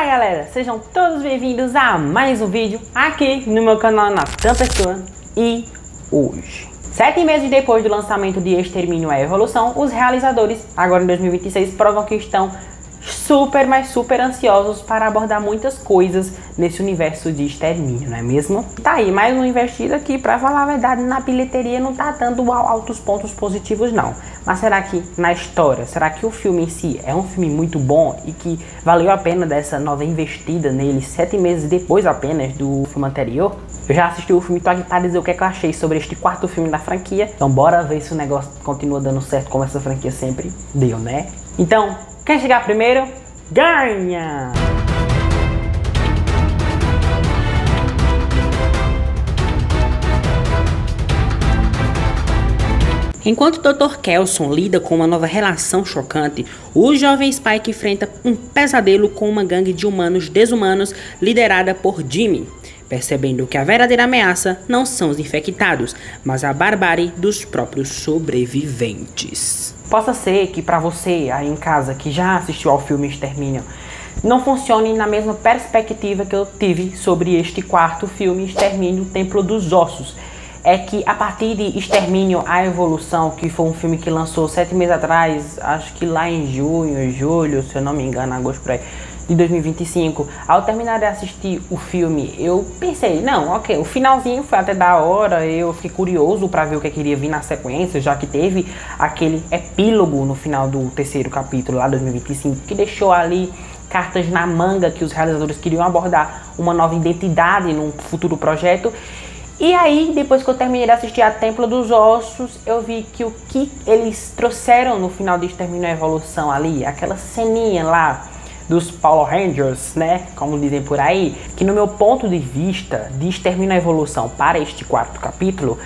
Fala galera, sejam todos bem-vindos a mais um vídeo aqui no meu canal Natan Pessoa. E hoje, 7 meses depois do lançamento de Extermínio à Evolução, os realizadores, agora em 2026, provam que estão super ansiosos para abordar muitas coisas nesse universo de Extermínio, não é mesmo? Tá aí, mais uma investida que, pra falar a verdade, na bilheteria não tá dando altos pontos positivos não. Mas será que na história, será que o filme em si é um filme muito bom e que valeu a pena dessa nova investida nele 7 meses depois apenas do filme anterior? Eu já assisti o filme, tô aqui para dizer o que é que eu achei sobre este quarto filme da franquia. Então bora ver se o negócio continua dando certo como essa franquia sempre deu, né? Então, quem chegar primeiro, ganha! Enquanto o Dr. Kelson lida com uma nova relação chocante, o jovem Spike enfrenta um pesadelo com uma gangue de humanos desumanos liderada por Jimmy, percebendo que a verdadeira ameaça não são os infectados, mas a barbárie dos próprios sobreviventes. Possa ser que para você aí em casa que já assistiu ao filme Extermínio, não funcione na mesma perspectiva que eu tive sobre este quarto filme, Extermínio, Templo dos Ossos. É que a partir de Extermínio à Evolução, que foi um filme que lançou 7 meses atrás, acho que lá em junho, julho, se eu não me engano, agosto por aí, de 2025, ao terminar de assistir o filme, eu pensei, não, ok, o finalzinho foi até da hora, eu fiquei curioso para ver o que iria vir na sequência, já que teve aquele epílogo no final do terceiro capítulo, lá 2025, que deixou ali cartas na manga que os realizadores queriam abordar uma nova identidade num futuro projeto. E aí, depois que eu terminei de assistir a Templo dos Ossos, eu vi que o que eles trouxeram no final de Extermínio à Evolução ali, aquela ceninha lá dos Power Rangers, né, como dizem por aí, que no meu ponto de vista de Extermínio à Evolução para este quarto capítulo,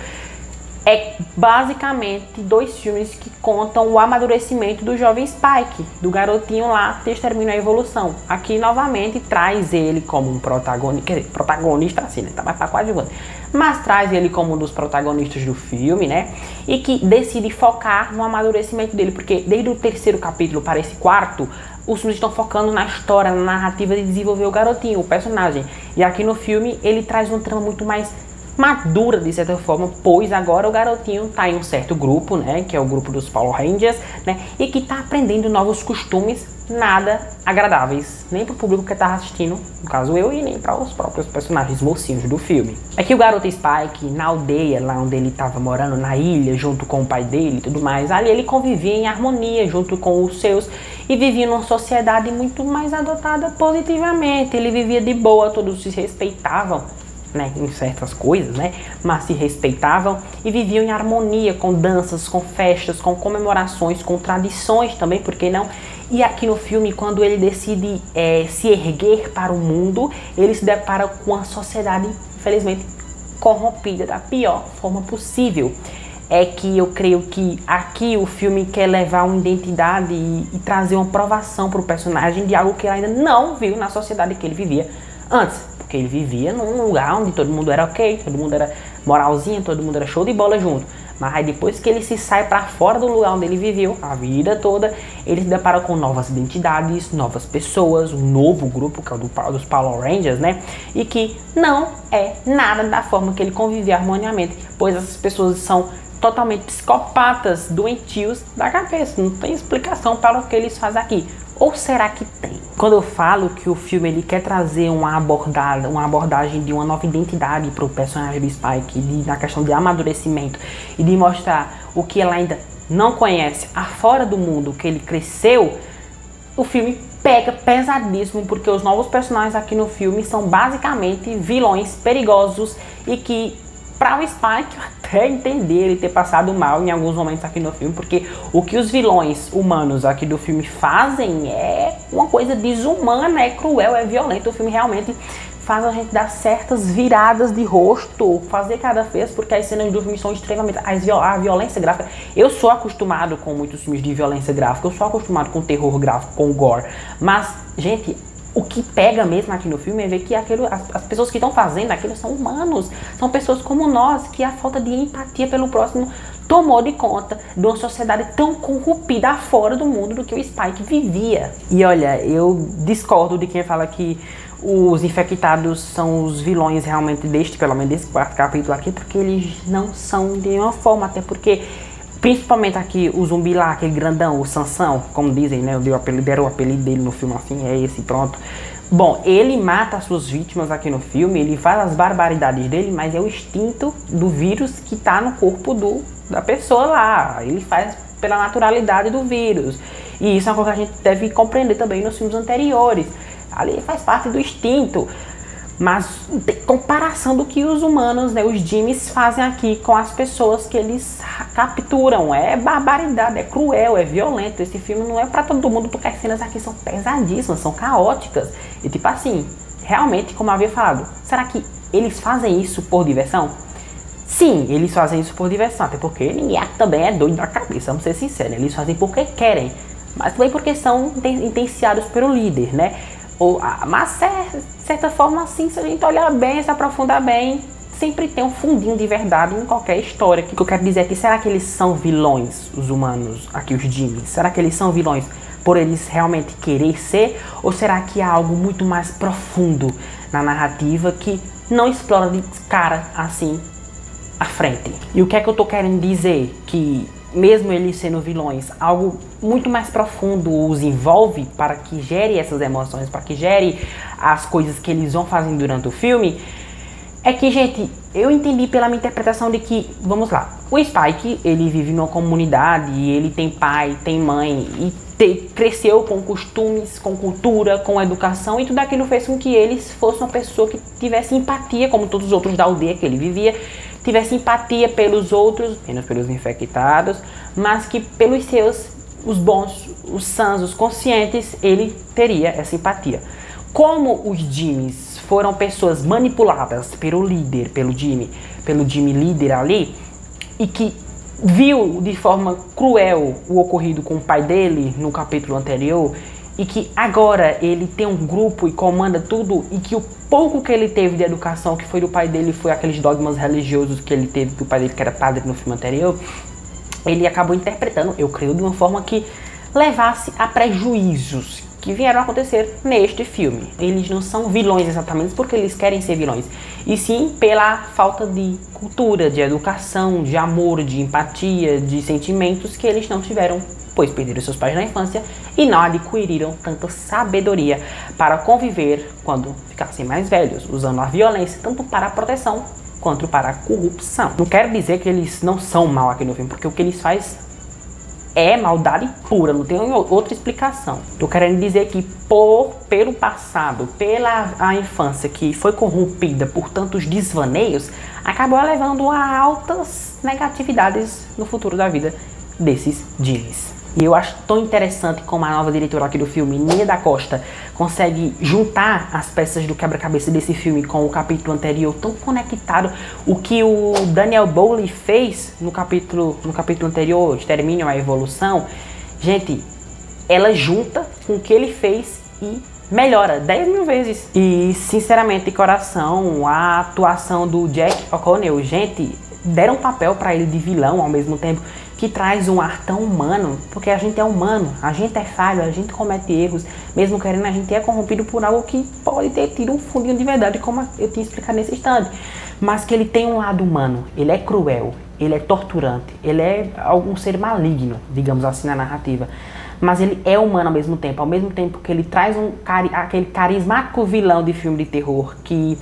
é basicamente 2 filmes que contam o amadurecimento do jovem Spike, do garotinho lá de Extermínio à Evolução. Aqui novamente traz ele como um protagonista, quer dizer, protagonista assim, né, tá mais pra coadjuvante, mas traz ele como um dos protagonistas do filme, né, e que decide focar no amadurecimento dele, porque desde o terceiro capítulo para esse quarto, os filmes estão focando na história, na narrativa de desenvolver o garotinho, o personagem, e aqui no filme ele traz uma trama muito mais madura de certa forma, pois agora o garotinho tá em um certo grupo, né, que é o grupo dos Power Rangers, né, e que tá aprendendo novos costumes nada agradáveis, nem pro público que tá assistindo, no caso eu, e nem para os próprios personagens mocinhos do filme. É que o garoto Spike, na aldeia, lá onde ele tava morando, na ilha, junto com o pai dele e tudo mais, ali ele convivia em harmonia junto com os seus e vivia numa sociedade muito mais adotada positivamente, ele vivia de boa, todos se respeitavam, né, em certas coisas, né, mas se respeitavam e viviam em harmonia, com danças, com festas, com comemorações, com tradições também, por que não? E aqui no filme, quando ele decide se erguer para o mundo, ele se depara com a sociedade, infelizmente, corrompida da pior forma possível. É que eu creio que aqui o filme quer levar uma identidade e trazer uma provação para o personagem de algo que ele ainda não viu na sociedade que ele vivia antes. Porque ele vivia num lugar onde todo mundo era ok, todo mundo era moralzinho, todo mundo era show de bola junto. Mas aí depois que ele se sai para fora do lugar onde ele viveu a vida toda, ele se depara com novas identidades, novas pessoas, um novo grupo, que é o dos Power Rangers, né? E que não é nada da forma que ele convivia harmoniamente, pois essas pessoas são totalmente psicopatas, doentios da cabeça. Não tem explicação para o que eles fazem aqui. Ou será que tem? Quando eu falo que o filme ele quer trazer uma abordagem de uma nova identidade para o personagem do Spike, na questão de amadurecimento e de mostrar o que ela ainda não conhece afora do mundo que ele cresceu, o filme pega pesadíssimo, porque os novos personagens aqui no filme são basicamente vilões perigosos e que, para o Spike, eu até entender ele ter passado mal em alguns momentos aqui no filme, porque o que os vilões humanos aqui do filme fazem é uma coisa desumana, é cruel, é violento. O filme realmente faz a gente dar certas viradas de rosto, fazer cada vez, porque as cenas do filme são extremamente... A violência gráfica... Eu sou acostumado com muitos filmes de violência gráfica, eu sou acostumado com terror gráfico, com gore, mas, gente... O que pega mesmo aqui no filme é ver que as pessoas que estão fazendo aquilo são humanos, são pessoas como nós, que a falta de empatia pelo próximo tomou de conta de uma sociedade tão corrompida fora do mundo do que o Spike vivia. E olha, eu discordo de quem fala que os infectados são os vilões realmente pelo menos desse quarto capítulo aqui, porque eles não são de nenhuma forma, até porque, principalmente aqui, o zumbi lá, aquele grandão, o Sansão, como dizem, né, deram o apelido dele no filme assim, é esse, pronto. Bom, ele mata as suas vítimas aqui no filme, ele faz as barbaridades dele, mas é o instinto do vírus que tá no corpo da pessoa lá, ele faz pela naturalidade do vírus, e isso é uma coisa que a gente deve compreender também nos filmes anteriores. Ali faz parte do instinto, mas tem comparação do que os humanos, né, os Jimmys fazem aqui com as pessoas que eles capturam. É barbaridade, é cruel, é violento. Esse filme não é pra todo mundo, porque as cenas aqui são pesadíssimas, são caóticas. E tipo assim, realmente, como eu havia falado, será que eles fazem isso por diversão? Sim, eles fazem isso por diversão, até porque ninguém também é doido da cabeça, vamos ser sinceros. Eles fazem porque querem, mas também porque são intenciados pelo líder, né? Mas, de certa forma, assim, se a gente olhar bem, se aprofundar bem, sempre tem um fundinho de verdade em qualquer história. O que eu quero dizer é que, será que eles são vilões, os humanos, aqui os Jimmys? Será que eles são vilões por eles realmente querer ser? Ou será que há algo muito mais profundo na narrativa que não explora de cara, assim, à frente? E o que é que eu tô querendo dizer? Que mesmo eles sendo vilões, algo muito mais profundo os envolve para que gere essas emoções, para que gere as coisas que eles vão fazendo durante o filme. É que, gente, eu entendi pela minha interpretação de que, vamos lá, o Spike, ele vive numa comunidade, ele tem pai, tem mãe, e cresceu com costumes, com cultura, com educação, e tudo aquilo fez com que ele fosse uma pessoa que tivesse empatia, como todos os outros da aldeia que ele vivia, tivesse empatia pelos outros, menos pelos infectados, mas que pelos seus, os bons, os sãos, os conscientes, ele teria essa empatia. Como os Jimmys foram pessoas manipuladas pelo líder, pelo Jimmy líder ali, e que viu de forma cruel o ocorrido com o pai dele no capítulo anterior, e que agora ele tem um grupo e comanda tudo, e que o pouco que ele teve de educação que foi do pai dele foi aqueles dogmas religiosos que ele teve, que o pai dele que era padre no filme anterior, ele acabou interpretando, eu creio, de uma forma que levasse a prejuízos que vieram a acontecer neste filme. Eles não são vilões exatamente porque eles querem ser vilões, e sim pela falta de cultura, de educação, de amor, de empatia, de sentimentos que eles não tiveram, pois perderam seus pais na infância e não adquiriram tanta sabedoria para conviver quando ficassem mais velhos, usando a violência tanto para a proteção quanto para a corrupção. Não quero dizer que eles não são mal aqui no filme, porque o que eles fazem é maldade pura, não tem outra explicação. Tô querendo dizer que pelo passado, pela a infância que foi corrompida por tantos desvaneios, acabou levando a altas negatividades no futuro da vida desses Jimmys. E eu acho tão interessante como a nova diretora aqui do filme, Nia da Costa, consegue juntar as peças do quebra-cabeça desse filme com o capítulo anterior, tão conectado. O que o Daniel Bowley fez no capítulo anterior, Extermínio a Evolução, gente, ela junta com o que ele fez e melhora 10 mil vezes. E, sinceramente, de coração, a atuação do Jack O'Connell, gente, deram papel para ele de vilão ao mesmo tempo, que traz um ar tão humano, porque a gente é humano, a gente é falho, a gente comete erros, mesmo querendo, a gente é corrompido por algo que pode ter tido um fundinho de verdade, como eu tinha explicado nesse instante, mas que ele tem um lado humano, ele é cruel, ele é torturante, ele é algum ser maligno, digamos assim, na narrativa, mas ele é humano ao mesmo tempo que ele traz aquele carismático vilão de filme de terror, que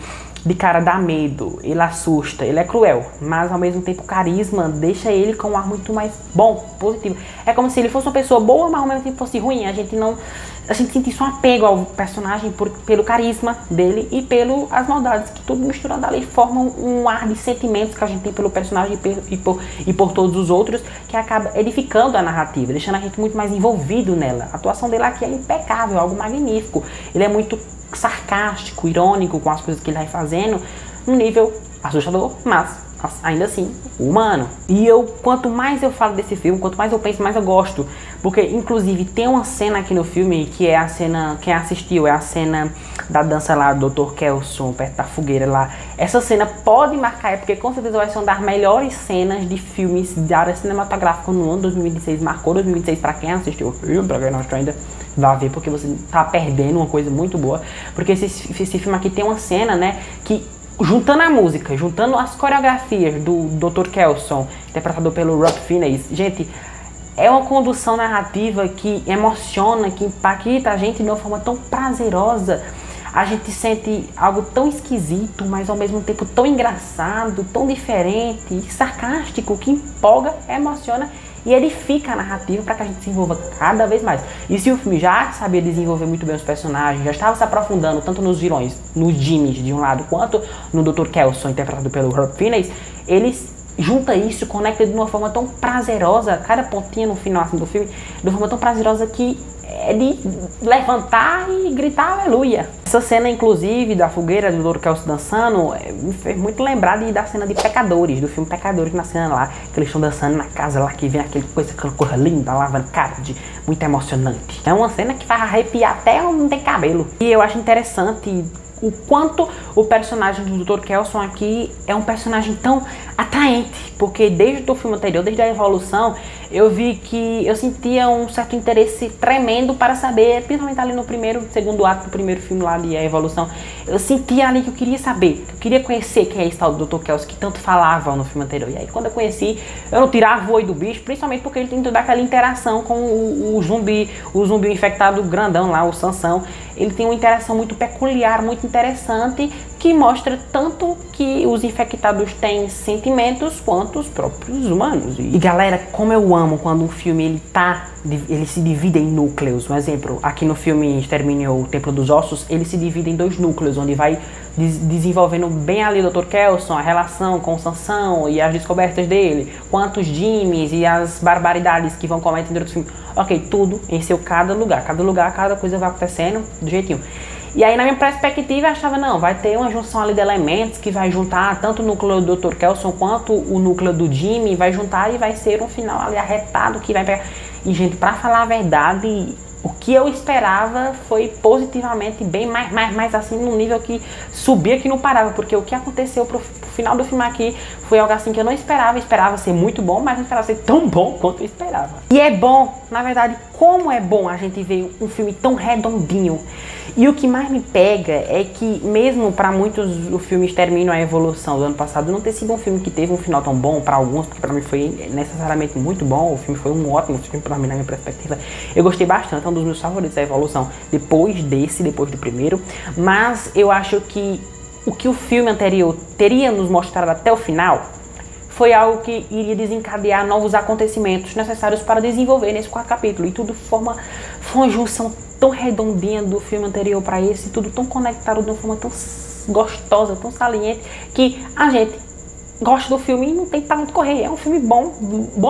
de cara dá medo, ele assusta, ele é cruel, mas ao mesmo tempo o carisma deixa ele com um ar muito mais bom, positivo. É como se ele fosse uma pessoa boa, mas ao mesmo tempo fosse ruim. A gente sentisse um apego ao personagem pelo carisma dele e as maldades que tudo misturado ali formam um ar de sentimentos que a gente tem pelo personagem e por todos os outros, que acaba edificando a narrativa, deixando a gente muito mais envolvido nela. A atuação dele aqui é impecável, algo magnífico. Ele é muito sarcástico, irônico com as coisas que ele vai fazendo, num nível assustador, mas ainda assim humano. E quanto mais eu falo desse filme, quanto mais eu penso, mais eu gosto. Porque, inclusive, tem uma cena aqui no filme que é a cena, quem assistiu, é a cena da dança lá do Dr. Kelson, perto da fogueira lá. Essa cena pode marcar, porque com certeza vai ser uma das melhores cenas de filmes da área cinematográfica no ano 2026. Marcou 2026 pra quem assistiu o filme, pra quem não assistiu ainda, vai ver, porque você tá perdendo uma coisa muito boa. Porque esse filme aqui tem uma cena, né, que juntando a música, juntando as coreografias do Dr. Kelson, interpretado pelo Rob Fiennes, gente, é uma condução narrativa que emociona, que impacta a gente de uma forma tão prazerosa. A gente sente algo tão esquisito, mas ao mesmo tempo tão engraçado, tão diferente e sarcástico, que empolga, emociona e edifica a narrativa para que a gente se envolva cada vez mais. E se o filme já sabia desenvolver muito bem os personagens, já estava se aprofundando tanto nos vilões, nos Jimmys de um lado, quanto no Dr. Kelson, interpretado pelo Rob Fiennes, eles junta isso, conecta de uma forma tão prazerosa, cada pontinha no final assim, do filme, de uma forma tão prazerosa que é de levantar e gritar aleluia. Essa cena, inclusive, da fogueira do Dr. Kelson dançando, me fez muito lembrar da cena de Pecadores, do filme Pecadores, na cena lá, que eles estão dançando na casa lá, que vem aquela coisa linda, lavando cara, muito emocionante. É uma cena que faz arrepiar até onde não tem cabelo. E eu acho interessante o quanto o personagem do Dr. Kelson aqui é um personagem tão atraente, porque desde o filme anterior, desde a Evolução, eu vi que eu sentia um certo interesse tremendo para saber, principalmente ali no segundo ato do primeiro filme lá de A Evolução, eu sentia ali que eu queria saber, que eu queria conhecer quem é esse tal do Dr. Kelson que tanto falava no filme anterior. E aí quando eu conheci, eu não tirava o olho do bicho, principalmente porque ele tem toda aquela interação com o zumbi infectado grandão lá, o Sansão. Ele tem uma interação muito peculiar, muito interessante, que mostra tanto que os infectados têm sentimentos quanto os próprios humanos. E galera, como eu amo quando um filme ele se divide em núcleos. Um exemplo, aqui no filme Extermínio o Templo dos Ossos, ele se divide em 2 núcleos, onde vai desenvolvendo bem ali o Dr. Kelson, a relação com o Sansão e as descobertas dele, quanto os Jimmys e as barbaridades que vão cometendo durante o filme. Ok, tudo em seu cada lugar, cada coisa vai acontecendo do jeitinho. E aí, na minha perspectiva, eu achava, não, vai ter uma junção ali de elementos que vai juntar tanto o núcleo do Dr. Kelson quanto o núcleo do Jimmy, vai juntar e vai ser um final ali arretado que vai pegar. E, gente, pra falar a verdade, o que eu esperava foi positivamente bem mais assim, num nível que subia que não parava, porque o que aconteceu pro final do filme aqui foi algo assim que eu não esperava ser muito bom, mas não esperava ser tão bom quanto eu esperava. E é bom, na verdade, como é bom a gente ver um filme tão redondinho. E o que mais me pega é que, mesmo para muitos, o filme Extermínio a Evolução do ano passado não ter sido um filme que teve um final tão bom, para alguns, porque para mim foi necessariamente muito bom, o filme foi um ótimo filme para mim, na minha perspectiva. Eu gostei bastante, é um dos meus favoritos da Evolução, depois do primeiro, mas eu acho que o que o filme anterior teria nos mostrado até o final foi algo que iria desencadear novos acontecimentos necessários para desenvolver nesse 4º capítulo. E tudo foi uma junção tão redondinha do filme anterior para esse, tudo tão conectado de uma forma tão gostosa, tão saliente, que a gente gosta do filme e não tem pra onde correr. É um filme bom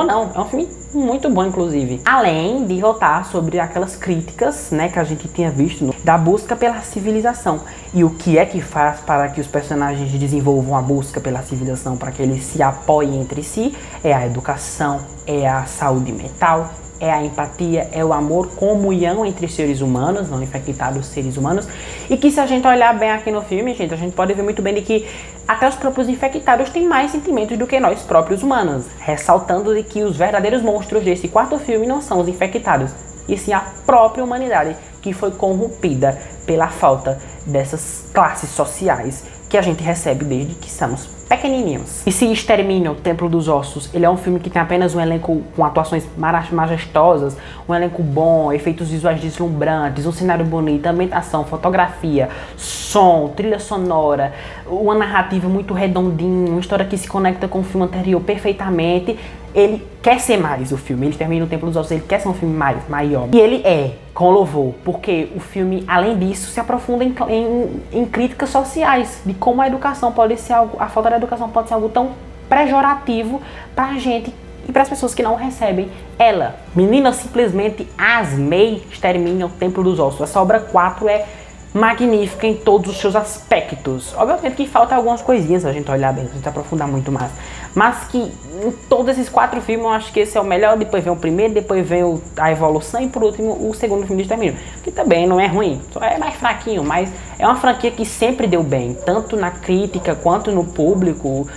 não, é um filme muito bom, inclusive. Além de voltar sobre aquelas críticas, né, que a gente tinha visto, da busca pela civilização. E o que é que faz para que os personagens desenvolvam a busca pela civilização, para que eles se apoiem entre si? É a educação, é a saúde mental, é a empatia, é o amor, comunhão entre seres humanos, não infectados seres humanos. E que, se a gente olhar bem aqui no filme, gente, a gente pode ver muito bem de que até os próprios infectados têm mais sentimentos do que nós próprios humanos, ressaltando de que os verdadeiros monstros desse 4º filme não são os infectados, e sim a própria humanidade, que foi corrompida pela falta dessas classes sociais que a gente recebe desde que somos pequenininhos. E se Extermínio o Templo dos Ossos, ele é um filme que tem apenas um elenco com atuações majestosas, um elenco bom, efeitos visuais deslumbrantes, um cenário bonito, ambientação, fotografia, som, trilha sonora, uma narrativa muito redondinha, uma história que se conecta com o filme anterior perfeitamente. Ele quer ser mais o filme, ele termina o Templo dos Ossos, ele quer ser um filme maior. E ele é, com louvor, porque o filme, além disso, se aprofunda em críticas sociais, de como a educação pode ser algo, a falta da educação pode ser algo tão pejorativo pra gente e para as pessoas que não recebem ela. Menina, simplesmente asmei Extermínio o Templo dos Ossos. Essa obra 4 é magnífica em todos os seus aspectos. Obviamente que falta algumas coisinhas a gente olhar bem, a gente aprofundar muito mais. Mas que em todos esses 4 filmes eu acho que esse é o melhor. Depois vem o primeiro, depois vem a evolução e por último o segundo filme de Extermínio. Que também não é ruim, só é mais fraquinho, mas é uma franquia que sempre deu bem, tanto na crítica quanto no público.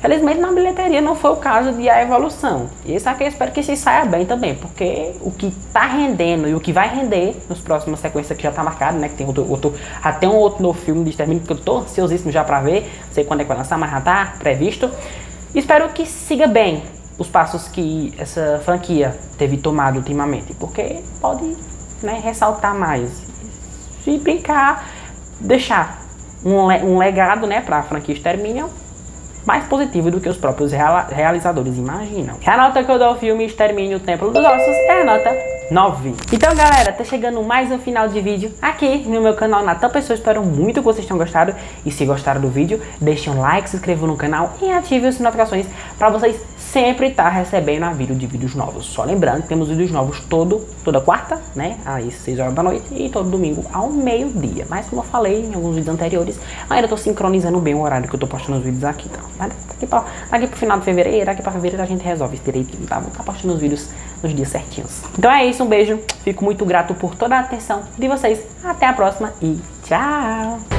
Felizmente na bilheteria não foi o caso de A Evolução. E isso aqui eu espero que se saia bem também, porque o que tá rendendo e o que vai render nos próximos sequências que já tá marcado, né? Que tem até um outro novo filme de Extermínio que eu tô ansiosíssimo já pra ver. Não sei quando é que vai lançar, mas já tá previsto. Espero que siga bem os passos que essa franquia teve tomado ultimamente, porque pode, né, ressaltar mais. Se brincar, deixar um legado, né, pra franquia Extermínio mais positivo do que os próprios realizadores imaginam. A nota que eu dou ao filme Extermínio, o Templo dos Ossos é a nota 9. Então galera, tá chegando mais um final de vídeo aqui no meu canal Natan Pessoa. Espero muito que vocês tenham gostado. E se gostaram do vídeo, deixem um like, se inscrevam no canal e ativem as notificações para vocês sempre estar recebendo aviso de vídeos novos. Só lembrando que temos vídeos novos toda quarta, né, às 6 horas da noite e todo domingo ao meio-dia. Mas como eu falei em alguns vídeos anteriores, ainda tô sincronizando bem o horário que eu tô postando os vídeos aqui, então. Mas daqui pro final de fevereiro, daqui pra fevereiro a gente resolve isso direitinho, tá? Vou estar postando os vídeos nos dias certinhos. Então é isso, um beijo. Fico muito grato por toda a atenção de vocês. Até a próxima e tchau!